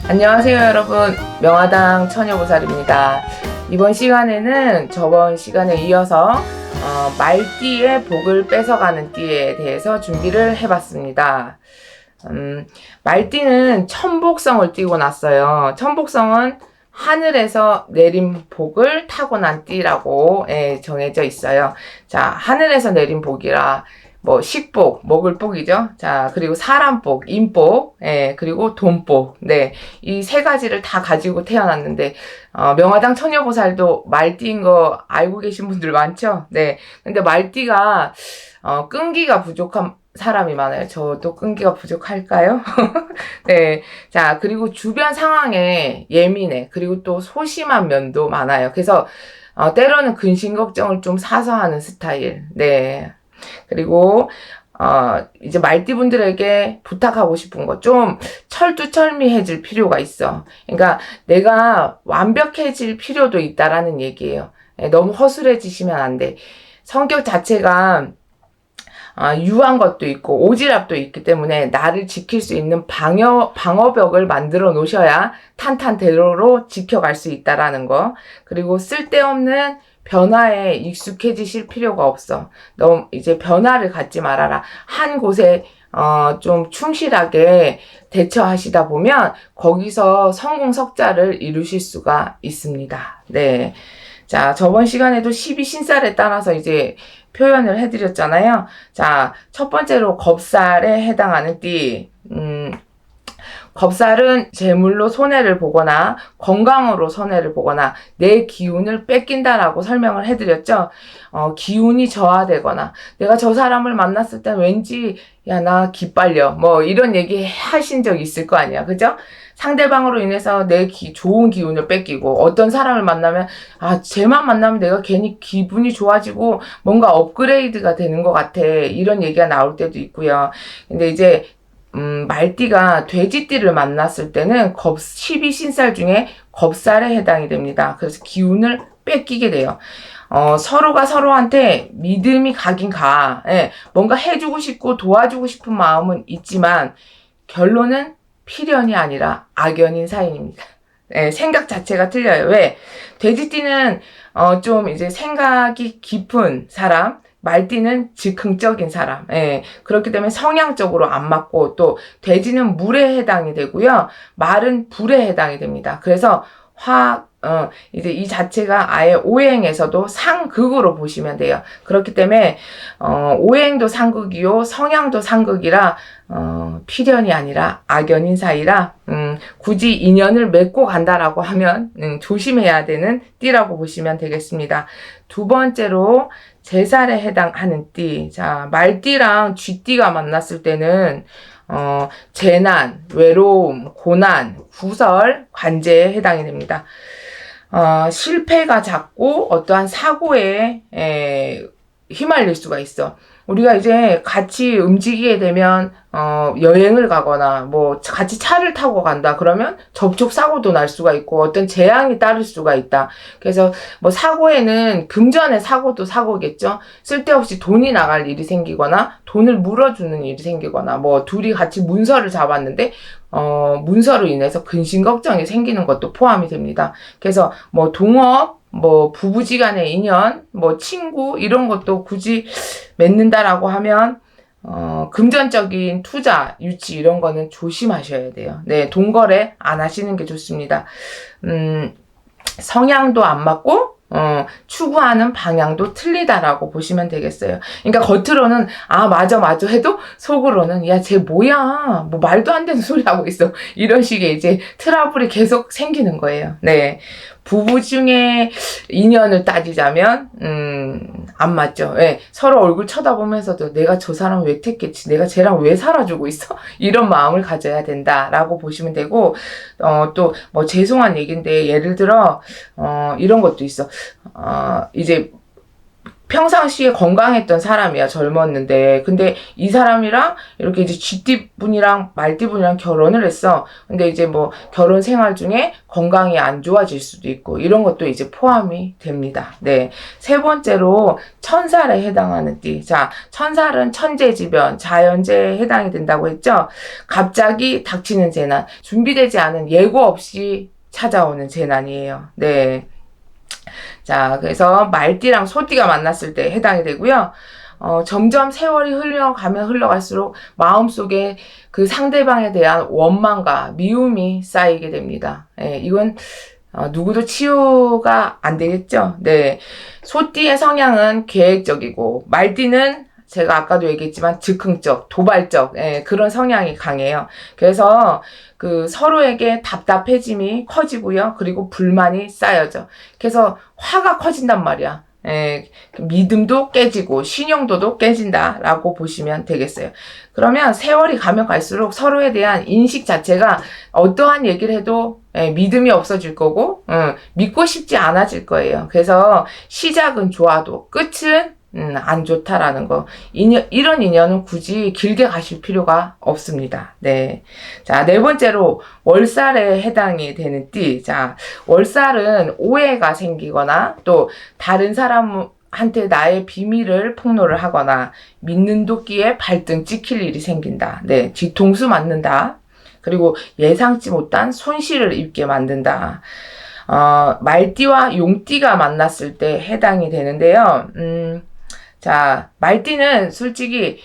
안녕하세요 여러분, 명화당 처녀보살입니다. 이번 시간에는 저번 시간에 이어서 말띠의 복을 뺏어가는 띠에 대해서 준비를 해봤습니다. 말띠는 천복성을 띠고 났어요. 천복성은 하늘에서 내린 복을 타고난 띠라고 정해져 있어요. 자, 하늘에서 내린 복이라 뭐 식복, 먹을 복이죠. 자, 그리고 사람복, 인복, 그리고 돈복. 네, 이 세 가지를 다 가지고 태어났는데 명화당 처녀보살도 말띠인 거 알고 계신 분들 많죠? 네, 근데 말띠가 끈기가 부족한 사람이 많아요. 저도 끈기가 부족할까요? 네, 자, 그리고 주변 상황에 예민해. 그리고 또 소심한 면도 많아요. 그래서 때로는 근심 걱정을 좀 사서 하는 스타일. 네. 그리고 이제 말띠분들에게 부탁하고 싶은 거 좀 철두철미해질 필요가 있어. 그러니까 내가 완벽해질 필요도 있다라는 얘기예요. 너무 허술해지시면 안 돼. 성격 자체가 유한 것도 있고 오지랖도 있기 때문에 나를 지킬 수 있는 방어벽을 만들어 놓으셔야 탄탄대로로 지켜갈 수 있다라는 거. 그리고 쓸데없는 변화에 익숙해지실 필요가 없어. 너무 이제 변화를 갖지 말아라. 한 곳에 좀 충실하게 대처하시다 보면 거기서 성공 석자를 이루실 수가 있습니다. 네. 자, 저번 시간에도 12신살에 따라서 이제 표현을 해드렸잖아요. 자, 첫 번째로 겁살에 해당하는 띠. 겁살은 재물로 손해를 보거나 건강으로 손해를 보거나 내 기운을 뺏긴다라고 설명을 해드렸죠. 기운이 저하되거나 내가 저 사람을 만났을 때 왠지 야, 나 기빨려 뭐 이런 얘기 하신 적 있을 거 아니야. 그죠? 상대방으로 인해서 내 좋은 기운을 뺏기고 어떤 사람을 만나면 쟤만 만나면 내가 괜히 기분이 좋아지고 뭔가 업그레이드가 되는 것 같아. 이런 얘기가 나올 때도 있고요. 근데 이제 말띠가 돼지띠를 만났을 때는 12신살 중에 겁살에 해당이 됩니다. 그래서 기운을 뺏기게 돼요. 서로가 서로한테 믿음이 가긴 가. 예, 뭔가 해주고 싶고 도와주고 싶은 마음은 있지만 결론은 필연이 아니라 악연인 사이입니다. 예, 생각 자체가 틀려요. 왜? 돼지띠는 좀 이제 생각이 깊은 사람, 말띠는 즉흥적인 사람. 예, 그렇기 때문에 성향적으로 안 맞고 또 돼지는 물에 해당이 되고요. 말은 불에 해당이 됩니다. 그래서 이제 이 자체가 아예 오행에서도 상극으로 보시면 돼요. 그렇기 때문에 오행도 상극이요, 성향도 상극이라 필연이 아니라 악연인 사이라 굳이 인연을 맺고 간다라고 하면 조심해야 되는 띠라고 보시면 되겠습니다. 두 번째로 제살에 해당하는 띠. 자, 말띠랑 쥐띠가 만났을 때는 재난, 외로움, 고난, 구설, 관제에 해당이 됩니다. 실패가 잦고 어떠한 사고에 휘말릴 수가 있어. 우리가 이제 같이 움직이게 되면 여행을 가거나 뭐 같이 차를 타고 간다 그러면 접촉 사고도 날 수가 있고 어떤 재앙이 따를 수가 있다. 그래서 뭐 사고에는 금전의 사고도 사고겠죠. 쓸데없이 돈이 나갈 일이 생기거나 돈을 물어주는 일이 생기거나 뭐 둘이 같이 문서를 잡았는데 문서로 인해서 근심 걱정이 생기는 것도 포함이 됩니다. 그래서 뭐 동업, 뭐 부부지간의 인연, 뭐 친구 이런 것도 굳이 맺는다라고 하면 금전적인 투자, 유치 이런 거는 조심하셔야 돼요. 네, 돈거래 안 하시는 게 좋습니다. 성향도 안 맞고 추구하는 방향도 틀리다라고 보시면 되겠어요. 그러니까 겉으로는 맞아 해도 속으로는 야, 쟤 뭐야? 뭐 말도 안 되는 소리 하고 있어. 이런 식의 이제 트러블이 계속 생기는 거예요. 네. 부부 중에 인연을 따지자면 안 맞죠. 예, 서로 얼굴 쳐다보면서도 내가 저 사람 왜 택했지? 내가 쟤랑 왜 살아주고 있어? 이런 마음을 가져야 된다라고 보시면 되고 또 뭐 죄송한 얘기인데 예를 들어 이런 것도 있어. 이제 평상시에 건강했던 사람이야, 젊었는데. 근데 이 사람이랑 이렇게 이제 쥐띠분이랑 말띠분이랑 결혼을 했어. 근데 이제 뭐 결혼 생활 중에 건강이 안 좋아질 수도 있고, 이런 것도 이제 포함이 됩니다. 네. 세 번째로 천살에 해당하는 띠. 자, 천살은 천재지변, 자연재해에 해당이 된다고 했죠? 갑자기 닥치는 재난, 준비되지 않은 예고 없이 찾아오는 재난이에요. 네. 자, 그래서 말띠랑 소띠가 만났을 때 해당이 되고요. 점점 세월이 흘러가면 흘러갈수록 마음속에 그 상대방에 대한 원망과 미움이 쌓이게 됩니다. 예, 이건 누구도 치유가 안 되겠죠. 네. 소띠의 성향은 계획적이고, 말띠는 제가 아까도 얘기했지만 즉흥적, 도발적, 예, 그런 성향이 강해요. 그래서 그 서로에게 답답해짐이 커지고요. 그리고 불만이 쌓여져. 그래서 화가 커진단 말이야. 예, 믿음도 깨지고 신용도도 깨진다라고 보시면 되겠어요. 그러면 세월이 가면 갈수록 서로에 대한 인식 자체가 어떠한 얘기를 해도 믿음이 없어질 거고 믿고 싶지 않아질 거예요. 그래서 시작은 좋아도 끝은 안 좋다라는 거. 이런 인연은 굳이 길게 가실 필요가 없습니다. 네. 자, 네 번째로 월살에 해당이 되는 띠. 자, 월살은 오해가 생기거나 또 다른 사람한테 나의 비밀을 폭로를 하거나 믿는 도끼에 발등 찍힐 일이 생긴다. 네. 뒤통수 맞는다. 그리고 예상치 못한 손실을 입게 만든다. 말띠와 용띠가 만났을 때 해당이 되는데요. 자, 말띠는 솔직히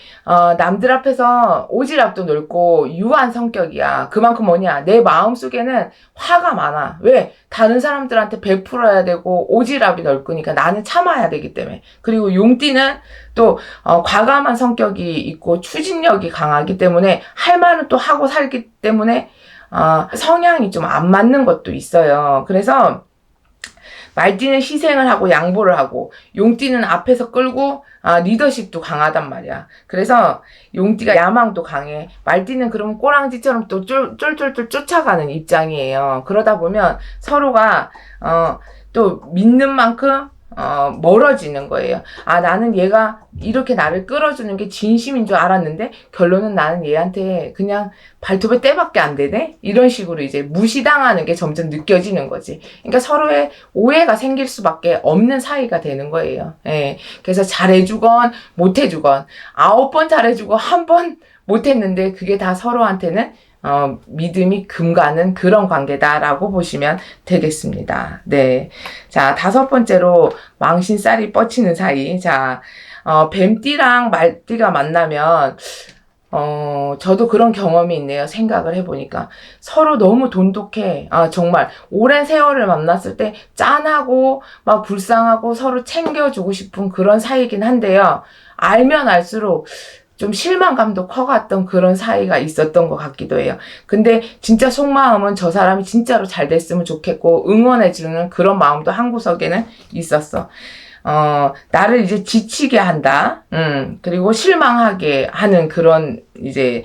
남들 앞에서 오지랖도 넓고 유한 성격이야. 그만큼 뭐냐, 내 마음속에는 화가 많아. 왜? 다른 사람들한테 베풀어야 되고 오지랖이 넓으니까 나는 참아야 되기 때문에. 그리고 용띠는 또 과감한 성격이 있고 추진력이 강하기 때문에 할 말은 또 하고 살기 때문에 성향이 좀 안 맞는 것도 있어요. 그래서 말띠는 희생을 하고 양보를 하고, 용띠는 앞에서 끌고 리더십도 강하단 말이야. 그래서 용띠가 야망도 강해. 말띠는 그러면 꼬랑지처럼 또 쫄쫄쫄 쫓아가는 입장이에요. 그러다 보면 서로가 또 믿는 만큼 멀어지는 거예요. 나는 얘가 이렇게 나를 끌어주는 게 진심인 줄 알았는데 결론은 나는 얘한테 그냥 발톱에 때밖에 안 되네? 이런 식으로 이제 무시당하는 게 점점 느껴지는 거지. 그러니까 서로의 오해가 생길 수밖에 없는 사이가 되는 거예요. 예. 그래서 잘해주건 못해주건 9번 잘해주고 1번 못했는데 그게 다 서로한테는 믿음이 금가는 그런 관계다라고 보시면 되겠습니다. 네. 자, 5번째로 망신살이 뻗치는 사이. 자, 뱀띠랑 말띠가 만나면, 저도 그런 경험이 있네요. 생각을 해보니까. 서로 너무 돈독해. 정말. 오랜 세월을 만났을 때 짠하고, 막 불쌍하고 서로 챙겨주고 싶은 그런 사이긴 한데요. 알면 알수록 좀 실망감도 커갔던 그런 사이가 있었던 것 같기도 해요. 근데 진짜 속마음은 저 사람이 진짜로 잘 됐으면 좋겠고 응원해주는 그런 마음도 한 구석에는 있었어. 나를 이제 지치게 한다. 그리고 실망하게 하는 그런 이제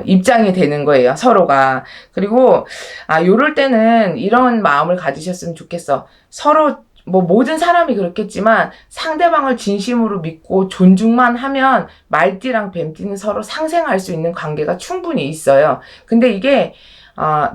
입장이 되는 거예요, 서로가. 그리고 요럴 때는 이런 마음을 가지셨으면 좋겠어. 서로 뭐 모든 사람이 그렇겠지만 상대방을 진심으로 믿고 존중만 하면 말띠랑 뱀띠는 서로 상생할 수 있는 관계가 충분히 있어요. 근데 이게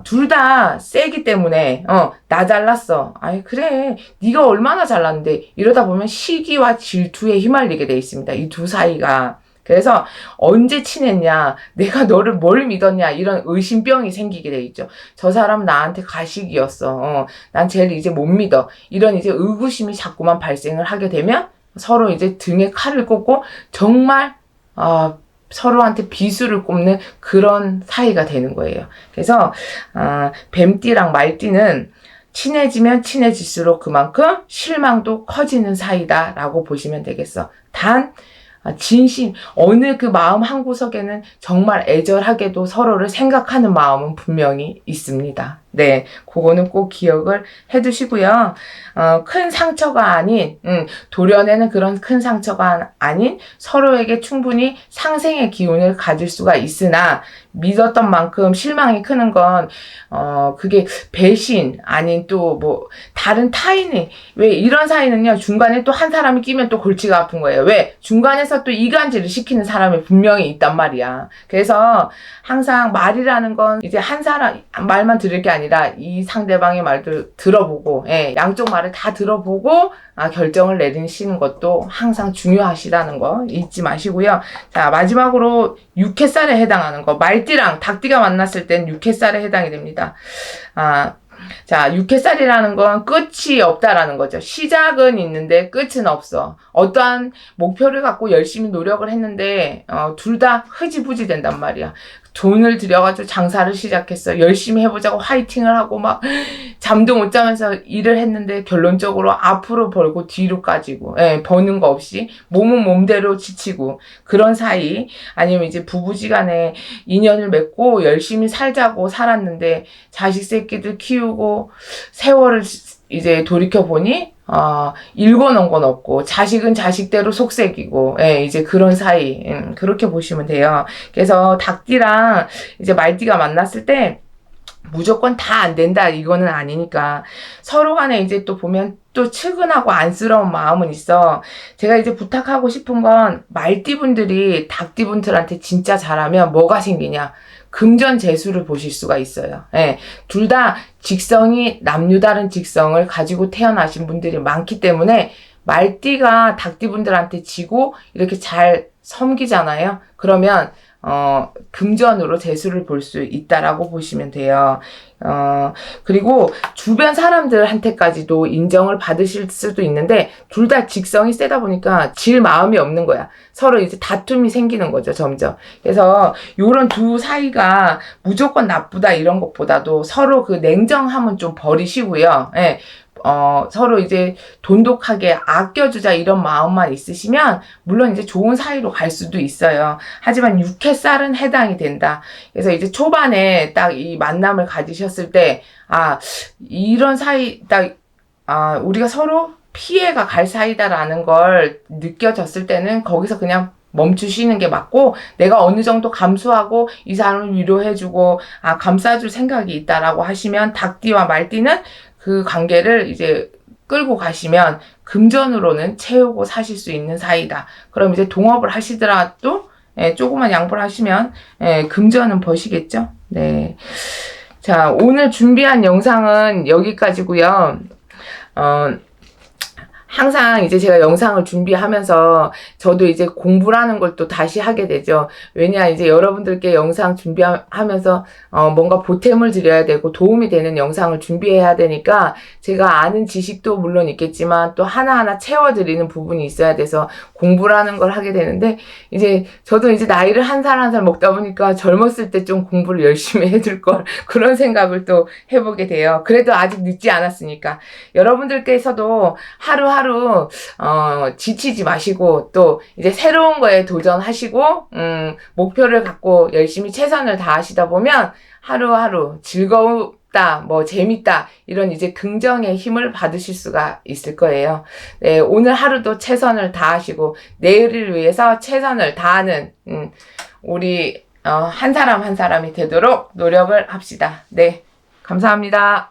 둘 다 세기 때문에 나 잘났어. 아이 그래. 네가 얼마나 잘났는데 이러다 보면 시기와 질투에 휘말리게 돼 있습니다. 이 두 사이가. 그래서 언제 친했냐, 내가 너를 뭘 믿었냐 이런 의심병이 생기게 돼 있죠. 저 사람 나한테 가식이었어. 난 쟤를 이제 못 믿어. 이런 이제 의구심이 자꾸만 발생을 하게 되면 서로 이제 등에 칼을 꽂고 정말 서로한테 비수를 꼽는 그런 사이가 되는 거예요. 그래서 뱀띠랑 말띠는 친해지면 친해질수록 그만큼 실망도 커지는 사이다라고 보시면 되겠어. 단 진심, 어느 그 마음 한구석에는 정말 애절하게도 서로를 생각하는 마음은 분명히 있습니다. 네, 그거는 꼭 기억을 해두시고요. 큰 상처가 아닌, 도려내는 그런 큰 상처가 아닌 서로에게 충분히 상생의 기운을 가질 수가 있으나 믿었던 만큼 실망이 크는 건, 그게 배신, 아닌 또 뭐, 다른 타인이, 왜 이런 사이는요, 중간에 또 한 사람이 끼면 또 골치가 아픈 거예요. 왜? 중간에서 또 이간질을 시키는 사람이 분명히 있단 말이야. 그래서 항상 말이라는 건 이제 한 사람 말만 들을 게 아니라 이 상대방의 말도 들어보고, 예, 양쪽 말을 다 들어보고, 결정을 내리시는 것도 항상 중요하시다는 거 잊지 마시고요. 자, 마지막으로 육회살에 해당하는 거. 말띠랑 닭띠가 만났을 땐 육회살에 해당이 됩니다. 자, 육회살이라는 건 끝이 없다라는 거죠. 시작은 있는데 끝은 없어. 어떠한 목표를 갖고 열심히 노력을 했는데 둘 다 흐지부지 된단 말이야. 돈을 들여가지고 장사를 시작했어. 열심히 해보자고 화이팅을 하고 막 잠도 못 자면서 일을 했는데 결론적으로 앞으로 벌고 뒤로 까지고, 예, 버는 거 없이 몸은 몸대로 지치고 그런 사이, 아니면 이제 부부지간에 인연을 맺고 열심히 살자고 살았는데 자식 새끼들 키우고 세월을 이제 돌이켜보니 읽어놓은 건 없고 자식은 자식대로 속색이고, 예, 이제 그런 사이, 그렇게 보시면 돼요. 그래서 닭띠랑 이제 말띠가 만났을 때 무조건 다 안 된다 이거는 아니니까 서로 간에 이제 또 보면 또 측은하고 안쓰러운 마음은 있어. 제가 이제 부탁하고 싶은 건 말띠분들이 닭띠분들한테 진짜 잘하면 뭐가 생기냐, 금전재수를 보실 수가 있어요. 예, 둘 다 직성이 남유다른 직성을 가지고 태어나신 분들이 많기 때문에 말띠가 닭띠분들한테 지고 이렇게 잘 섬기잖아요. 그러면 금전으로 재수를 볼 수 있다라고 보시면 돼요. 그리고 주변 사람들한테까지도 인정을 받으실 수도 있는데, 둘 다 직성이 세다 보니까 질 마음이 없는 거야. 서로 이제 다툼이 생기는 거죠, 점점. 그래서 요런 두 사이가 무조건 나쁘다 이런 것보다도 서로 그 냉정함은 좀 버리시고요. 예. 서로 이제 돈독하게 아껴주자 이런 마음만 있으시면 물론 이제 좋은 사이로 갈 수도 있어요. 하지만 육회살은 해당이 된다. 그래서 이제 초반에 딱 이 만남을 가지셨을 때, 이런 사이 딱, 우리가 서로 피해가 갈 사이다라는 걸 느껴졌을 때는 거기서 그냥 멈추시는 게 맞고, 내가 어느 정도 감수하고 이 사람을 위로해주고 감싸줄 생각이 있다라고 하시면 닭띠와 말띠는 그 관계를 이제 끌고 가시면 금전으로는 채우고 사실 수 있는 사이다. 그럼 이제 동업을 하시더라도, 예, 조그만 양보를 하시면, 예, 금전은 버시겠죠. 네. 자, 오늘 준비한 영상은 여기까지고요. 항상 이제 제가 영상을 준비하면서 저도 이제 공부라는 걸 또 다시 하게 되죠. 왜냐, 이제 여러분들께 영상 준비하면서 뭔가 보탬을 드려야 되고 도움이 되는 영상을 준비해야 되니까 제가 아는 지식도 물론 있겠지만 또 하나하나 채워드리는 부분이 있어야 돼서 공부라는 걸 하게 되는데, 이제 저도 이제 나이를 한 살 한 살 먹다 보니까 젊었을 때 좀 공부를 열심히 해둘 걸, 그런 생각을 또 해보게 돼요. 그래도 아직 늦지 않았으니까 여러분들께서도 하루하루 지치지 마시고 또 이제 새로운 거에 도전하시고 목표를 갖고 열심히 최선을 다하시다 보면 하루하루 즐거웠다, 뭐 재밌다, 이런 이제 긍정의 힘을 받으실 수가 있을 거예요. 네, 오늘 하루도 최선을 다하시고 내일을 위해서 최선을 다하는 우리 한 사람 한 사람이 되도록 노력을 합시다. 네, 감사합니다.